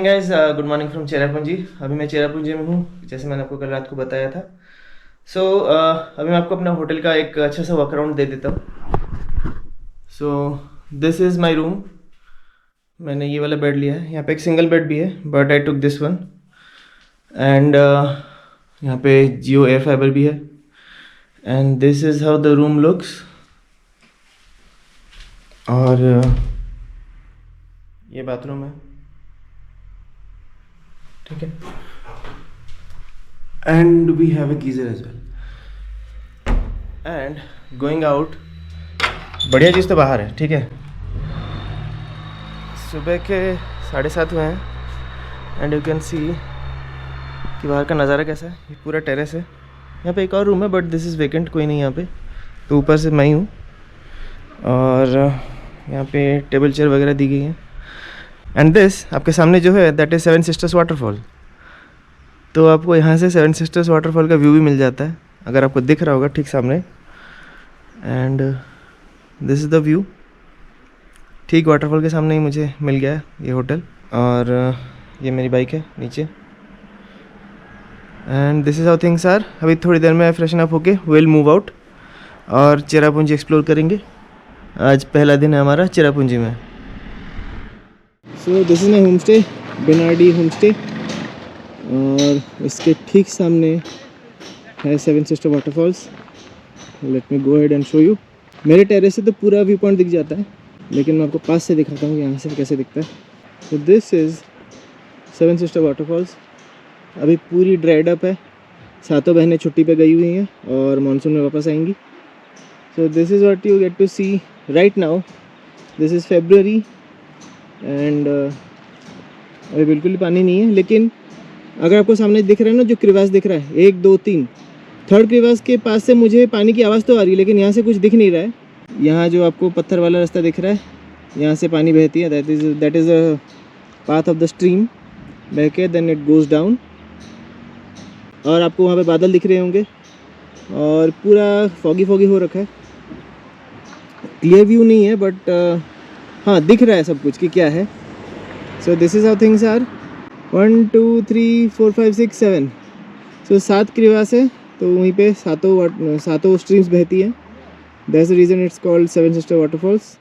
Morning guys, good morning from Cherrapunji. अभी मैं चेरापूंजी में हूँ, जैसे मैंने आपको कल रात को बताया था। अभी मैं आपको अपना होटल का एक अच्छा सा वॉक अराउंड दे देता हूँ। This is my room. मैंने ये वाला बेड लिया है। यहाँ पे एक सिंगल बेड भी है, but I took this one. And यहाँ पे जियो एयर फाइबर भी है। And this is how the room looks. और ये बाथरूम है, ठीक है। And we have a geyser as well. And going out, बढ़िया चीज़ तो बाहर है, ठीक है। सुबह के 7:30 हुए हैं एंड यू कैन सी कि बाहर का नज़ारा कैसा है। ये पूरा टेरेस है। यहाँ पे एक और रूम है बट दिस इज़ वेकेंट, कोई नहीं यहाँ पे। तो ऊपर से मैं ही हूँ। और यहाँ पे टेबल चेयर वगैरह दी गई हैं। एंड दिस आपके सामने जो है that is seven sisters waterfall. तो आपको यहाँ से सेवन सिस्टर्स वाटरफॉल का व्यू भी मिल जाता है, अगर आपको दिख रहा होगा ठीक सामने। And this is the view. ठीक वाटरफॉल के सामने ही मुझे मिल गया है ये होटल। और ये मेरी बाइक है नीचे। And this is how things are. अभी थोड़ी देर में फ्रेशन अप होके विल मूव आउट और चेरापूंजी एक्सप्लोर करेंगे। आज पहला दिन है हमारा चेरापूंजी में। So this is my home stay, Benardi home stay. और इसके ठीक सामने है seven sister waterfalls. Let me go ahead and show you. मेरे टेरेस से तो पूरा व्यू पॉइंट दिख जाता है, लेकिन मैं आपको पास से दिखाता हूँ यहाँ से कैसे दिखता है। तो this is seven sister waterfalls. अभी पूरी ड्राइड अप है। सातों बहनें छुट्टी पे गई हुई हैं और मानसून में वापस आएंगी। So this is what you get to see right now. This is February and अभी बिल्कुल ही पानी नहीं है। लेकिन अगर आपको सामने दिख रहा है ना, जो क्रिवास दिख रहा है 1 2 3, थर्ड क्रिवास के पास से मुझे पानी की आवाज़ तो आ रही है, लेकिन यहाँ से कुछ दिख नहीं रहा है। यहाँ जो आपको पत्थर वाला रास्ता दिख रहा है, यहाँ से पानी बहती है। That is the path of the stream. बह के देन इट गोज़ डाउन। और आपको वहाँ पे बादल दिख रहे होंगे और पूरा फॉगी फॉगी हो रखा है। क्लियर व्यू नहीं है बट हाँ दिख रहा है सब कुछ कि क्या है। So this is how things are. 1 2 3 4 5 6 7। So 7 क्रिवास है, तो वहीं पे सातों स्ट्रीम्स बहती हैं। That's the reason it's called seven sister waterfalls.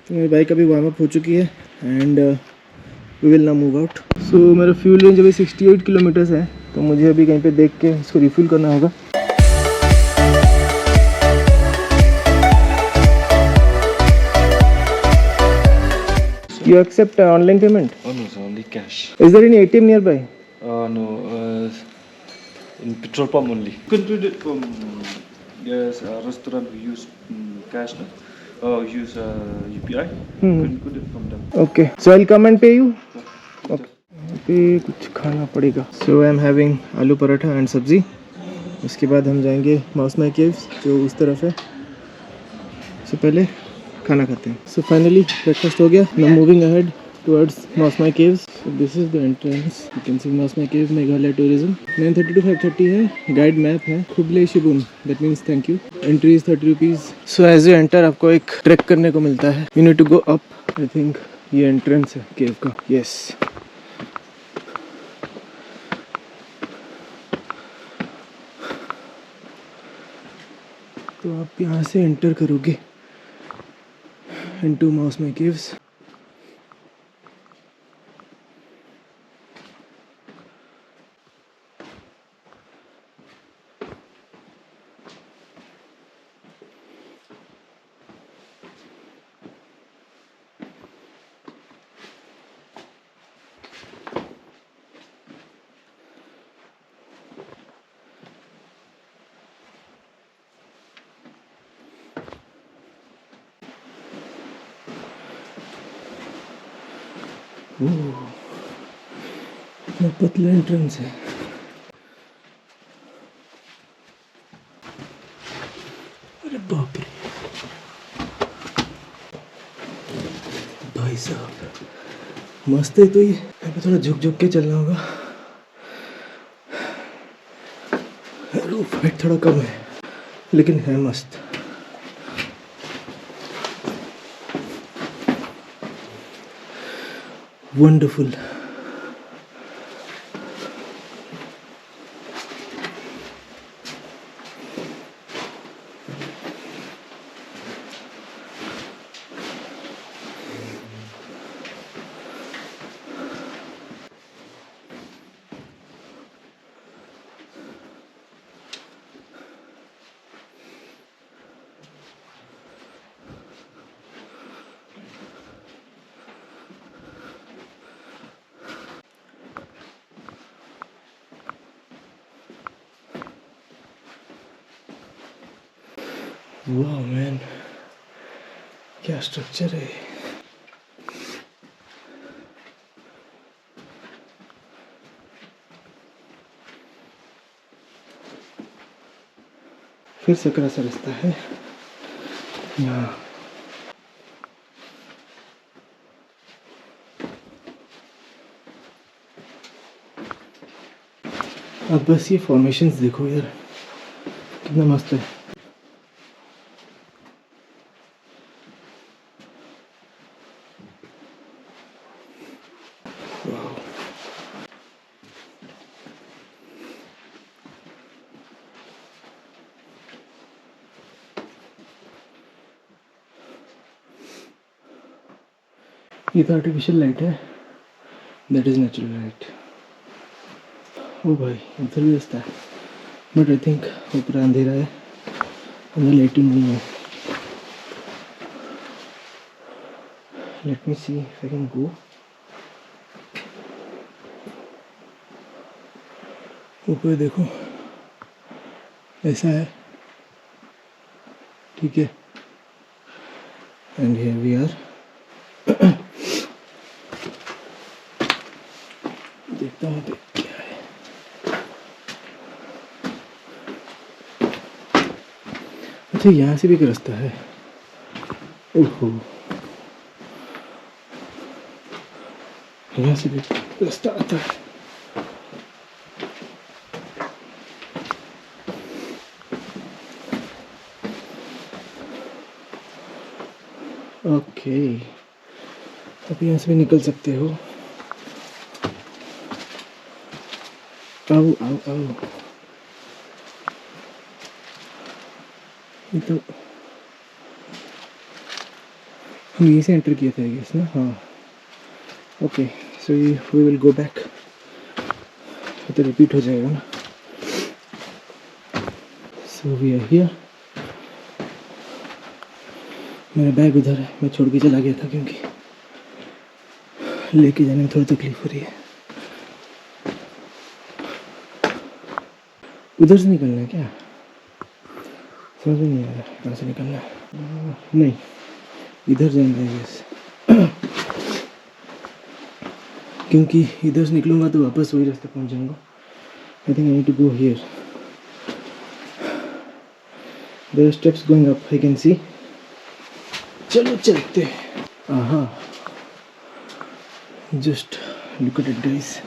तो मेरी बाइक अभी वार्म अप हो चुकी है and we will now move out. So मेरा फ्यूल रेंज अभी 68 किलोमीटर्स है, तो मुझे अभी कहीं पे देख के इसको रिफ्यूल करना होगा। You accept online payment? Oh no, it's only cash. Is there any ATM nearby? No, in petrol pump only. You can do it from yes, restaurant we use cash, no? Use UPI. You can do it from them. Okay, so I'll come and pay you. Okay. अभी कुछ खाना पड़ेगा। So I am having आलू paratha and सब्जी। उसके बाद हम जाएंगे मौसमाई केव्स जो उस तरफ है। So पहले खाना खाते हैं। So finally ब्रेकफास्ट हो गया। Now moving ahead towards Mawsmai caves. So this is the entrance. You can see Mawsmai cave, Meghalaya tourism. 9:30 to 5:30 है। गाइड मैप है खुबले शिबुन, that means thank you. Entry is 30 rupees. So as you enter आपको एक track करने को मिलता है। You need to go up. I think ये entrance है केव का। Yes. तो आप यहाँ से एंटर करोगे इनटू मौसमाई केव्स। कितना पतला एंट्रेंस है। अरे बाप रे भाई साहब, मस्त है। तो ये यहाँ पे थोड़ा झुक झुक के चलना होगा, रूफ हाइट थोड़ा कम है लेकिन है मस्त। वंडरफुल। वाह मैन, क्या स्ट्रक्चर है। फिर सकरा सा रास्ता है यहाँ। अब बस ये फॉर्मेशंस देखो यार, कितना मस्त है। ये तो आर्टिफिशियल लाइट है, दैट इज नेचुरल लाइट। ओ भाई उधर भी रास्ता है, बट आई थिंक ऊपर अंधेरा है, अंदर लाइटिंग नहीं है। Let me see if I can go. ऊपर देखो ऐसा है, ठीक है। And here we are. देखता हूँ तो क्या है। अच्छा यहाँ से भी एक रास्ता है। ओहो, यहाँ से भी रास्ता आता है। ओके, अब यहाँ से भी निकल सकते हो। आओ आओ आओ, ये तो हम यहीं से एंटर किए थे आई गेस ना। हाँ okay, so we will go back, तो रिपीट हो जाएगा ना। So we are here. मेरा बैग उधर है, मैं छोड़ के चला गया था क्योंकि लेके जाने में थोड़ी तकलीफ हो रही है। उधर से निकलना है क्या? समझ में नहीं आ रहा कहाँ से निकलना है। नहीं, इधर जाना है यस, क्योंकि इधर से निकलूंगा तो वापस वही रास्ते पहुंच जाऊंगा। I think I need to go here. There are steps going up, I can see. चलो चलते हैं। Aha, just look at it guys.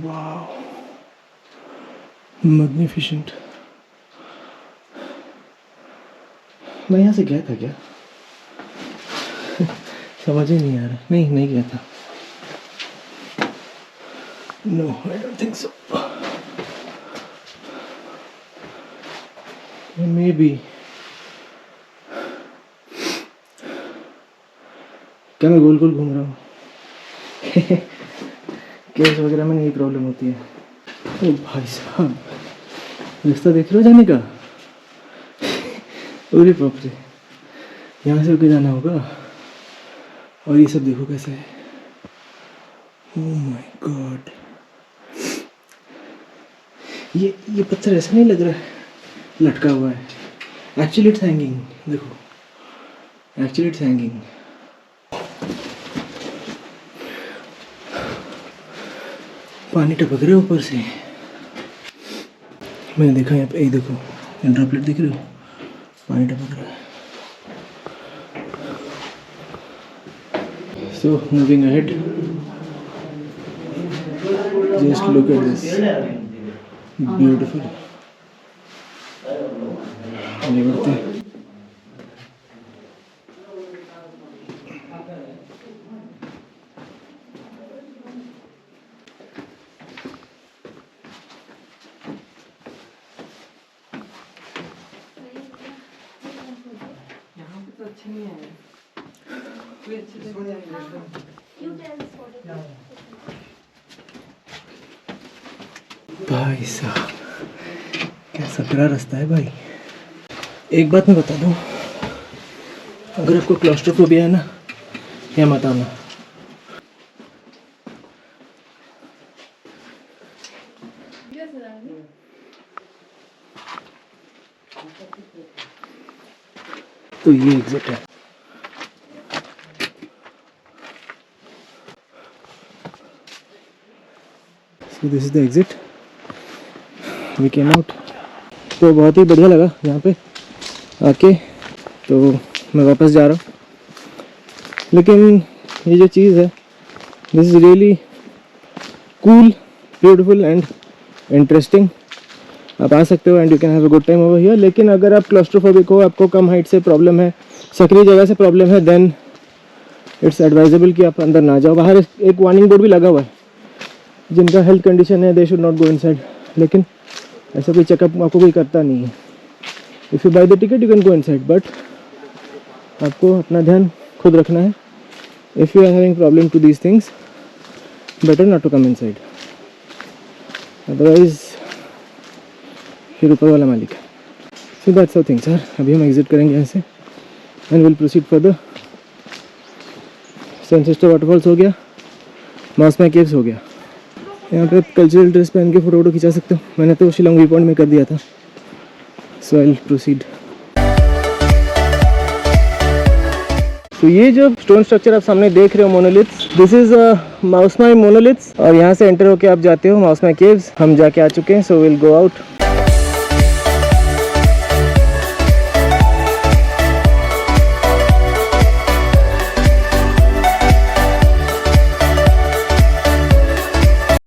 Wow, magnificent. मैं यहाँ से गया था क्या? समझ ही नहीं आ रहा। नहीं गया था। No I don't think so. Maybe. क्या मैं गोल गोल घूम रहा हूँ? केस वगैरह में यही प्रॉब्लम होती है। ओ भाई साहब, रास्ता देख रहे हो जाने का? अरे बाप रे, यहाँ से होके जाना होगा। और ये सब देखो कैसे है। ओह माय गॉड, ये पत्थर ऐसा नहीं लग रहा है लटका हुआ है. Actually it's hanging. देखो, एक्चुअली इट्स हैंगिंग. पानी टपक रहा है ऊपर से. मैंने देखा यहाँ पे, यही देखो, ड्रॉपलेट दिख रहे हो, पानी टपक रहा है. So moving ahead, just look at this, beautiful. आगे बढ़ते हैं. भाई साहब, क्या सकरा रास्ता है भाई. एक बात मैं बता दूं, अगर आपको क्लॉस्ट्रोफोबिया है ना, यहाँ मत आना. तो ये एग्जिट है. So this is the exit. We came out. तो बहुत ही बढ़िया लगा यहाँ पे आके. तो मैं वापस जा रहा हूँ. लेकिन ये जो चीज़ है, this is really cool, beautiful and interesting. आप आ सकते हो and you can have a good time over here. लेकिन अगर आप क्लॉस्ट्रोफोबिक हो, आपको कम हाइट से प्रॉब्लम है, सक्रिय जगह से प्रॉब्लम है, देन इट्स एडवाइजेबल कि आप अंदर ना जाओ. बाहर एक वार्निंग बोर्ड भी लगा हुआ है, जिनका हेल्थ कंडीशन है they should not go inside. लेकिन ऐसा कोई चेकअप आपको कोई करता नहीं है. If you buy the ticket you can go inside, but आपको अपना ध्यान खुद रखना है. If you are having problem to these things, better not to come inside. Otherwise फिर ऊपर वाला मालिक. So that's how things are. अभी हम एग्जिट करेंगे यहाँ से and will proceed further. Seven sister waterfalls हो गया, माउसमाई केव्स हो गया. यहाँ पे कल्चरल ड्रेस पहन के फ़ोटो खिंचा सकते हो. मैंने तो शिलोंग व्यू पॉइंट में कर दिया था. सो आई विल प्रोसीड. तो ये जो स्टोन स्ट्रक्चर आप सामने देख रहे हो, मोनोलिथ्स, दिस इज माउसमाई मोनोलिथ्स. और यहाँ से एंटर होके आप जाते हो माउसमाई केव्स. हम जाके आ चुके हैं. So will go out.